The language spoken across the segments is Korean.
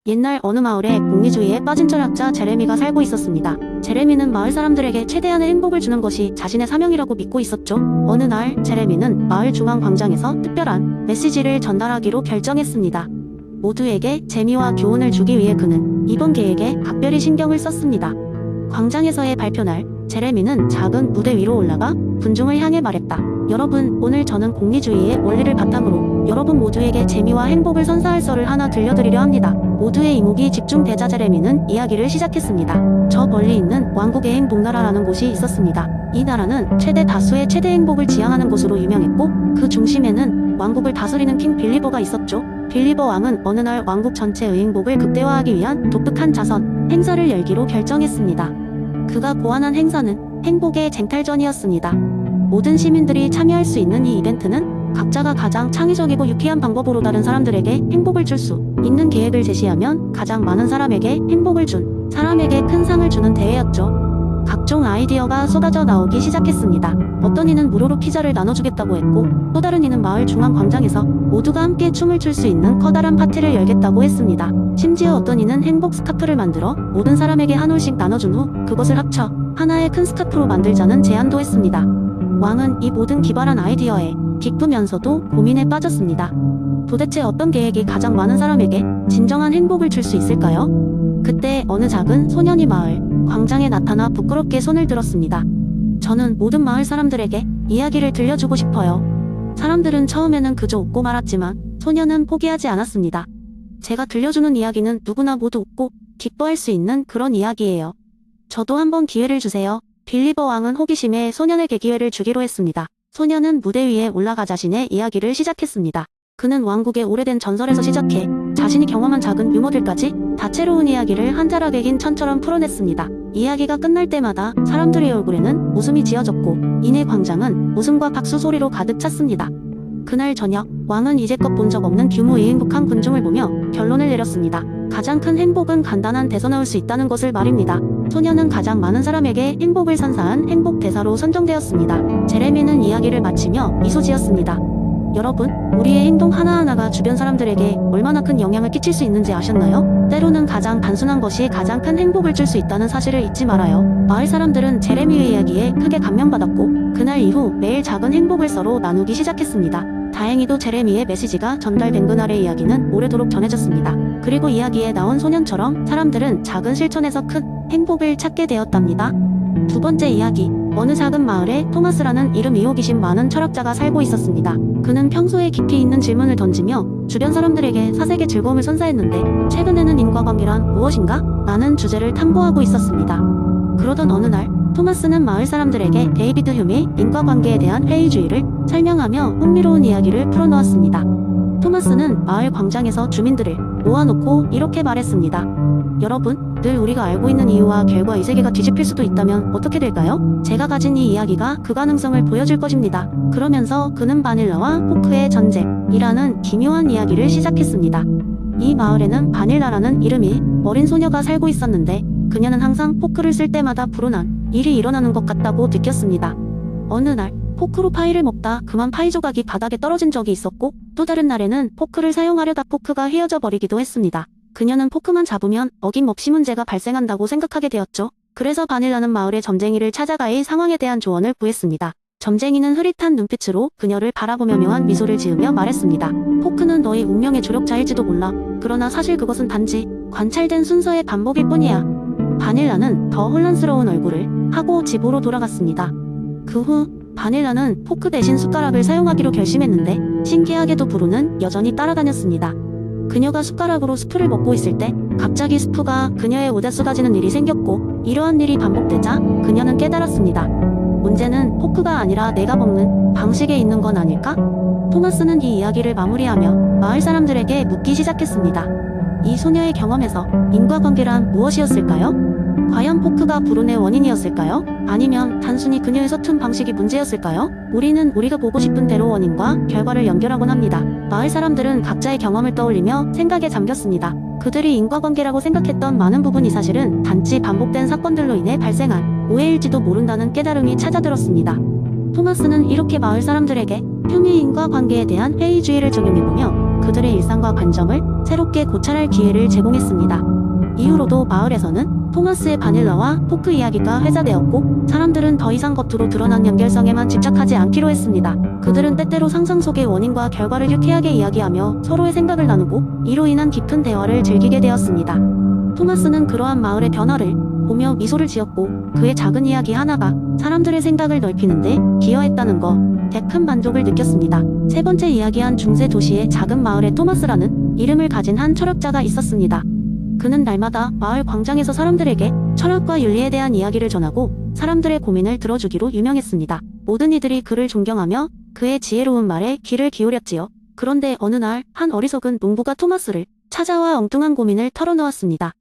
옛날 어느 마을에 공리주의에 빠진 철학자 제레미가 살고 있었습니다. 제레미는 마을 사람들에게 최대한의 행복을 주는 것이 자신의 사명이라고 믿고 있었죠. 어느 날 제레미는 마을 중앙 광장에서 특별한 메시지를 전달하기로 결정했습니다. 모두에게 재미와 교훈을 주기 위해 그는 이번 계획에 각별히 신경을 썼습니다. 광장에서의 발표날, 제레미는 작은 무대 위로 올라가 군중을 향해 말했다. 여러분, 오늘 저는 공리주의의 원리를 바탕으로 여러분 모두에게 재미와 행복을 선사할 썰을 하나 들려드리려 합니다. 모두의 이목이 집중되자 제레미는 이야기를 시작했습니다. 저 멀리 있는 왕국의 행복나라라는 곳이 있었습니다. 이 나라는 최대 다수의 최대 행복을 지향하는 곳으로 유명했고 그 중심에는 왕국을 다스리는 킹 빌리버가 있었죠. 빌리버 왕은 어느 날 왕국 전체의 행복을 극대화하기 위한 독특한 자선, 행사를 열기로 결정했습니다. 그가 고안한 행사는 행복의 쟁탈전이었습니다. 모든 시민들이 참여할 수 있는 이 이벤트는 각자가 가장 창의적이고 유쾌한 방법으로 다른 사람들에게 행복을 줄 수 있는 계획을 제시하면 가장 많은 사람에게 행복을 준 사람에게 큰 상을 주는 대회였죠. 각종 아이디어가 쏟아져 나오기 시작했습니다. 어떤 이는 무료로 피자를 나눠주겠다고 했고 또 다른 이는 마을 중앙 광장에서 모두가 함께 춤을 출 수 있는 커다란 파티를 열겠다고 했습니다. 심지어 어떤 이는 행복 스카프를 만들어 모든 사람에게 한 올씩 나눠준 후 그것을 합쳐 하나의 큰 스카프로 만들자는 제안도 했습니다. 왕은 이 모든 기발한 아이디어에 기쁘면서도 고민에 빠졌습니다. 도대체 어떤 계획이 가장 많은 사람에게 진정한 행복을 줄 수 있을까요? 그때 어느 작은 소년이 마을 광장에 나타나 부끄럽게 손을 들었습니다. 저는 모든 마을 사람들에게 이야기를 들려주고 싶어요. 사람들은 처음에는 그저 웃고 말았지만 소년은 포기하지 않았습니다. 제가 들려주는 이야기는 누구나 모두 웃고 기뻐할 수 있는 그런 이야기예요. 저도 한번 기회를 주세요. 빌리버 왕은 호기심에 소년에게 기회를 주기로 했습니다. 소년은 무대 위에 올라가 자신의 이야기를 시작했습니다. 그는 왕국의 오래된 전설에서 시작해 자신이 경험한 작은 유머들까지 다채로운 이야기를 한 자락에 긴 천처럼 풀어냈습니다. 이야기가 끝날 때마다 사람들의 얼굴에는 웃음이 지어졌고 이내 광장은 웃음과 박수 소리로 가득 찼습니다. 그날 저녁, 왕은 이제껏 본 적 없는 규모의 행복한 군중을 보며 결론을 내렸습니다. 가장 큰 행복은 간단한 데서 나올 수 있다는 것을 말입니다. 소년은 가장 많은 사람에게 행복을 선사한 행복 대사로 선정되었습니다. 제레미는 이야기를 마치며 미소 지었습니다. 여러분, 우리의 행동 하나하나가 주변 사람들에게 얼마나 큰 영향을 끼칠 수 있는지 아셨나요? 때로는 가장 단순한 것이 가장 큰 행복을 줄 수 있다는 사실을 잊지 말아요. 마을 사람들은 제레미의 이야기에 크게 감명받았고 그날 이후 매일 작은 행복을 서로 나누기 시작했습니다. 다행히도 제레미의 메시지가 전달된 그날의 이야기는 오래도록 전해졌습니다. 그리고 이야기에 나온 소년처럼 사람들은 작은 실천에서 큰 행복을 찾게 되었답니다. 두 번째 이야기. 어느 작은 마을에 토마스라는 이름이 호기심 많은 철학자가 살고 있었습니다. 그는 평소에 깊이 있는 질문을 던지며 주변 사람들에게 사색의 즐거움을 선사했는데 최근에는 인과관계란 무엇인가? 라는 주제를 탐구하고 있었습니다. 그러던 어느 날 토마스는 마을 사람들에게 데이비드 휴메의 인과관계에 대한 회의주의를 설명하며 흥미로운 이야기를 풀어놓았습니다. 토마스는 마을 광장에서 주민들을 모아놓고 이렇게 말했습니다. 여러분, 늘 우리가 알고 있는 이유와 결과 이 세계가 뒤집힐 수도 있다면 어떻게 될까요? 제가 가진 이 이야기가 그 가능성을 보여줄 것입니다. 그러면서 그는 바닐라와 포크의 전쟁이라는 기묘한 이야기를 시작했습니다. 이 마을에는 바닐라라는 이름이 어린 소녀가 살고 있었는데 그녀는 항상 포크를 쓸 때마다 불운한 일이 일어나는 것 같다고 느꼈습니다. 어느 날 포크로 파이를 먹다 그만 파이 조각이 바닥에 떨어진 적이 있었고 또 다른 날에는 포크를 사용하려다 포크가 휘어져 버리기도 했습니다. 그녀는 포크만 잡으면 어김없이 문제가 발생한다고 생각하게 되었죠. 그래서 바닐라는 마을의 점쟁이를 찾아가 이 상황에 대한 조언을 구했습니다. 점쟁이는 흐릿한 눈빛으로 그녀를 바라보며 묘한 미소를 지으며 말했습니다. 포크는 너의 운명의 조력자일지도 몰라. 그러나 사실 그것은 단지 관찰된 순서의 반복일 뿐이야. 바닐라는 더 혼란스러운 얼굴을 하고 집으로 돌아갔습니다. 그 후 바닐라는 포크 대신 숟가락을 사용하기로 결심했는데 신기하게도 불운은 여전히 따라다녔습니다. 그녀가 숟가락으로 스프를 먹고 있을 때 갑자기 스프가 그녀의 옷에 쏟아지는 일이 생겼고 이러한 일이 반복되자 그녀는 깨달았습니다. 문제는 포크가 아니라 내가 먹는 방식에 있는 건 아닐까? 토마스는 이 이야기를 마무리하며 마을 사람들에게 묻기 시작했습니다. 이 소녀의 경험에서 인과관계란 무엇이었을까요? 과연 포크가 불운의 원인이었을까요? 아니면 단순히 그녀의 서툰 방식이 문제였을까요? 우리는 우리가 보고 싶은 대로 원인과 결과를 연결하곤 합니다. 마을 사람들은 각자의 경험을 떠올리며 생각에 잠겼습니다. 그들이 인과관계라고 생각했던 많은 부분이 사실은 단지 반복된 사건들로 인해 발생한 오해일지도 모른다는 깨달음이 찾아들었습니다. 토마스는 이렇게 마을 사람들에게 휴미 인과관계에 대한 회의주의를 적용해보며 그들의 일상과 관점을 새롭게 고찰할 기회를 제공했습니다. 이후로도 마을에서는 토마스의 바닐라와 포크 이야기가 회자되었고 사람들은 더 이상 겉으로 드러난 연결성에만 집착하지 않기로 했습니다. 그들은 때때로 상상 속의 원인과 결과를 유쾌하게 이야기하며 서로의 생각을 나누고 이로 인한 깊은 대화를 즐기게 되었습니다. 토마스는 그러한 마을의 변화를 보며 미소를 지었고 그의 작은 이야기 하나가 사람들의 생각을 넓히는데 기여했다는 것에 큰 만족을 느꼈습니다. 세 번째 이야기한 중세 도시의 작은 마을에 토마스라는 이름을 가진 한 철학자가 있었습니다. 그는 날마다 마을 광장에서 사람들에게 철학과 윤리에 대한 이야기를 전하고 사람들의 고민을 들어주기로 유명했습니다. 모든 이들이 그를 존경하며 그의 지혜로운 말에 귀를 기울였지요. 그런데 어느 날 한 어리석은 농부가 토마스를 찾아와 엉뚱한 고민을 털어놓았습니다.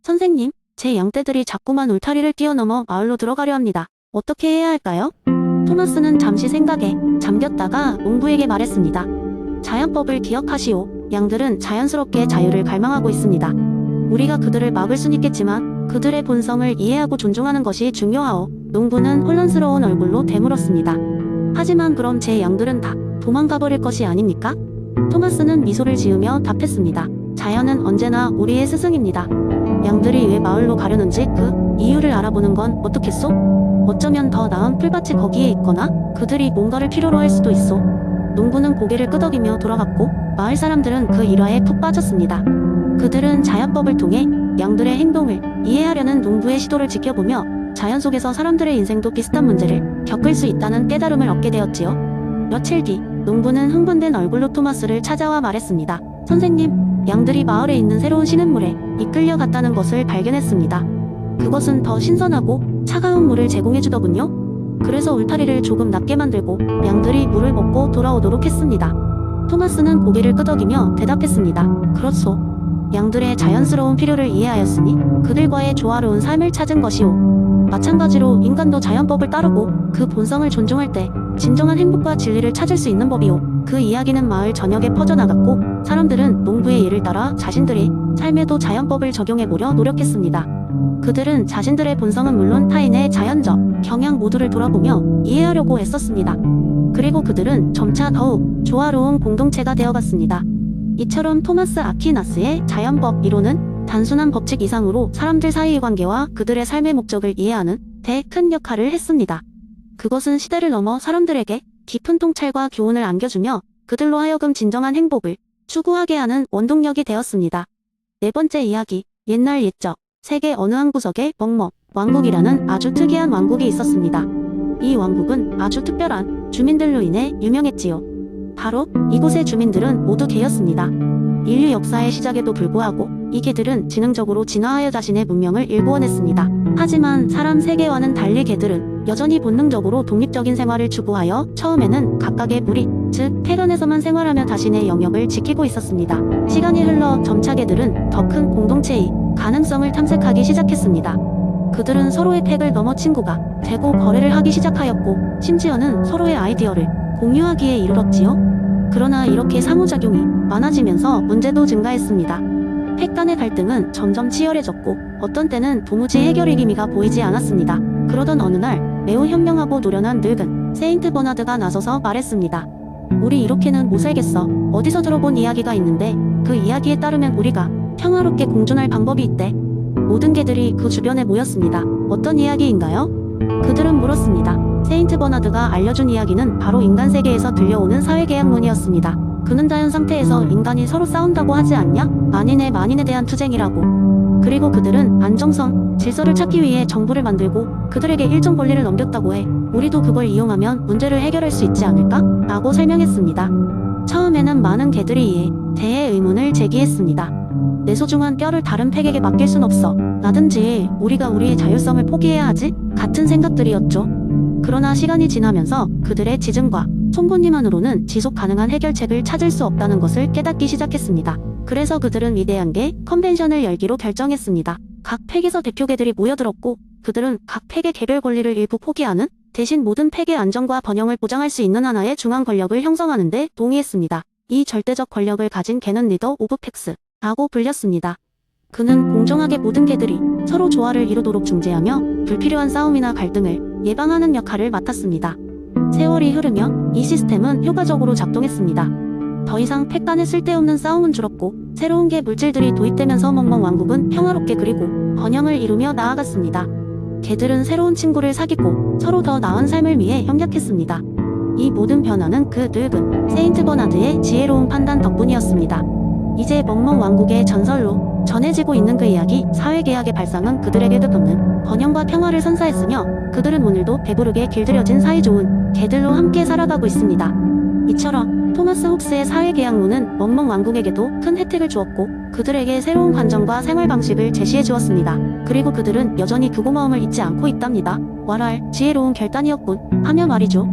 선생님, 제 양떼들이 자꾸만 울타리를 뛰어넘어 마을로 들어가려 합니다. 어떻게 해야 할까요? 토마스는 잠시 생각에 잠겼다가 농부에게 말했습니다. 자연법을 기억하시오. 양들은 자연스럽게 자유를 갈망하고 있습니다. 우리가 그들을 막을 순 있겠지만 그들의 본성을 이해하고 존중하는 것이 중요하오. 농부는 혼란스러운 얼굴로 되물었습니다. 하지만 그럼 제 양들은 다 도망가 버릴 것이 아닙니까? 토마스는 미소를 지으며 답했습니다. 자연은 언제나 우리의 스승입니다. 양들이 왜 마을로 가려는지 그 이유를 알아보는 건 어떻겠소? 어쩌면 더 나은 풀밭이 거기에 있거나 그들이 뭔가를 필요로 할 수도 있소. 농부는 고개를 끄덕이며 돌아갔고 마을 사람들은 그 일화에 푹 빠졌습니다. 그들은 자연법을 통해 양들의 행동을 이해하려는 농부의 시도를 지켜보며 자연 속에서 사람들의 인생도 비슷한 문제를 겪을 수 있다는 깨달음을 얻게 되었지요. 며칠 뒤 농부는 흥분된 얼굴로 토마스를 찾아와 말했습니다. 선생님, 양들이 마을에 있는 새로운 시냇물에 이끌려 갔다는 것을 발견했습니다. 그것은 더 신선하고 차가운 물을 제공해주더군요. 그래서 울타리를 조금 낮게 만들고 양들이 물을 먹고 돌아오도록 했습니다. 토마스는 고개를 끄덕이며 대답했습니다. 그렇소. 양들의 자연스러운 필요를 이해하였으니 그들과의 조화로운 삶을 찾은 것이오. 마찬가지로 인간도 자연법을 따르고 그 본성을 존중할 때 진정한 행복과 진리를 찾을 수 있는 법이오. 그 이야기는 마을 전역에 퍼져나갔고 사람들은 농부의 예를 따라 자신들의 삶에도 자연법을 적용해보려 노력했습니다. 그들은 자신들의 본성은 물론 타인의 자연적 경향 모두를 돌아보며 이해하려고 애썼습니다. 그리고 그들은 점차 더욱 조화로운 공동체가 되어갔습니다. 이처럼 토마스 아퀴나스의 자연법 이론은 단순한 법칙 이상으로 사람들 사이의 관계와 그들의 삶의 목적을 이해하는 데 큰 역할을 했습니다. 그것은 시대를 넘어 사람들에게 깊은 통찰과 교훈을 안겨주며 그들로 하여금 진정한 행복을 추구하게 하는 원동력이 되었습니다. 네 번째 이야기, 옛날 옛적 세계 어느 한 구석에 멍멍 왕국이라는 아주 특이한 왕국이 있었습니다. 이 왕국은 아주 특별한 주민들로 인해 유명했지요. 바로 이곳의 주민들은 모두 개였습니다. 인류 역사의 시작에도 불구하고 이 개들은 지능적으로 진화하여 자신의 문명을 일구어냈습니다. 하지만 사람 세계와는 달리 개들은 여전히 본능적으로 독립적인 생활을 추구하여 처음에는 각각의 무리, 즉 폐간에서만 생활하며 자신의 영역을 지키고 있었습니다. 시간이 흘러 점차 개들은 더 큰 공동체의 가능성을 탐색하기 시작했습니다. 그들은 서로의 팩을 넘어 친구가 되고 거래를 하기 시작하였고 심지어는 서로의 아이디어를 공유하기에 이르렀지요. 그러나 이렇게 상호작용이 많아지면서 문제도 증가했습니다. 팩 간의 갈등은 점점 치열해졌고 어떤 때는 도무지 해결의 기미가 보이지 않았습니다. 그러던 어느 날 매우 현명하고 노련한 늙은 세인트 버나드가 나서서 말했습니다. 우리 이렇게는 못 살겠어. 어디서 들어본 이야기가 있는데 그 이야기에 따르면 우리가 평화롭게 공존할 방법이 있대. 모든 개들이 그 주변에 모였습니다. 어떤 이야기인가요? 그들은 물었습니다. 세인트 버나드가 알려준 이야기는 바로 인간 세계에서 들려오는 사회계약론이었습니다. 그는 자연 상태에서 인간이 서로 싸운다고 하지 않냐? 만인의 만인에 대한 투쟁이라고. 그리고 그들은 안정성, 질서를 찾기 위해 정부를 만들고 그들에게 일정 권리를 넘겼다고 해. 우리도 그걸 이용하면 문제를 해결할 수 있지 않을까? 라고 설명했습니다. 처음에는 많은 개들이 이에 대해 의문을 제기했습니다. 내 소중한 뼈를 다른 팩에게 맡길 순 없어. 나든지 우리가 우리의 자율성을 포기해야 하지? 같은 생각들이었죠. 그러나 시간이 지나면서 그들의 지증과 송곳니만으로는 지속 가능한 해결책을 찾을 수 없다는 것을 깨닫기 시작했습니다. 그래서 그들은 위대한 개 컨벤션을 열기로 결정했습니다. 각 팩에서 대표개들이 모여들었고 그들은 각 팩의 개별 권리를 일부 포기하는 대신 모든 팩의 안정과 번영을 보장할 수 있는 하나의 중앙 권력을 형성하는 데 동의했습니다. 이 절대적 권력을 가진 개는 리더 오브 팩스라고 불렸습니다. 그는 공정하게 모든 개들이 서로 조화를 이루도록 중재하며 불필요한 싸움이나 갈등을 예방하는 역할을 맡았습니다. 세월이 흐르며 이 시스템은 효과적으로 작동했습니다. 더 이상 팩간의 쓸데없는 싸움은 줄었고 새로운 개 물질들이 도입되면서 멍멍 왕국은 평화롭게 그리고 번영을 이루며 나아갔습니다. 개들은 새로운 친구를 사귀고 서로 더 나은 삶을 위해 협력했습니다. 이 모든 변화는 그 늙은 세인트 버나드의 지혜로운 판단 덕분이었습니다. 이제 멍멍 왕국의 전설로 전해지고 있는 그 이야기, 사회계약의 발상은 그들에게 끝없는 번영과 평화를 선사했으며 그들은 오늘도 배부르게 길들여진 사이좋은 개들로 함께 살아가고 있습니다. 이처럼 토마스 홉스의 사회계약론은 멍멍 왕국에게도 큰 혜택을 주었고 그들에게 새로운 관점과 생활 방식을 제시해 주었습니다. 그리고 그들은 여전히 그 고마움을 잊지 않고 있답니다. 왈왈 지혜로운 결단이었군 하며 말이죠.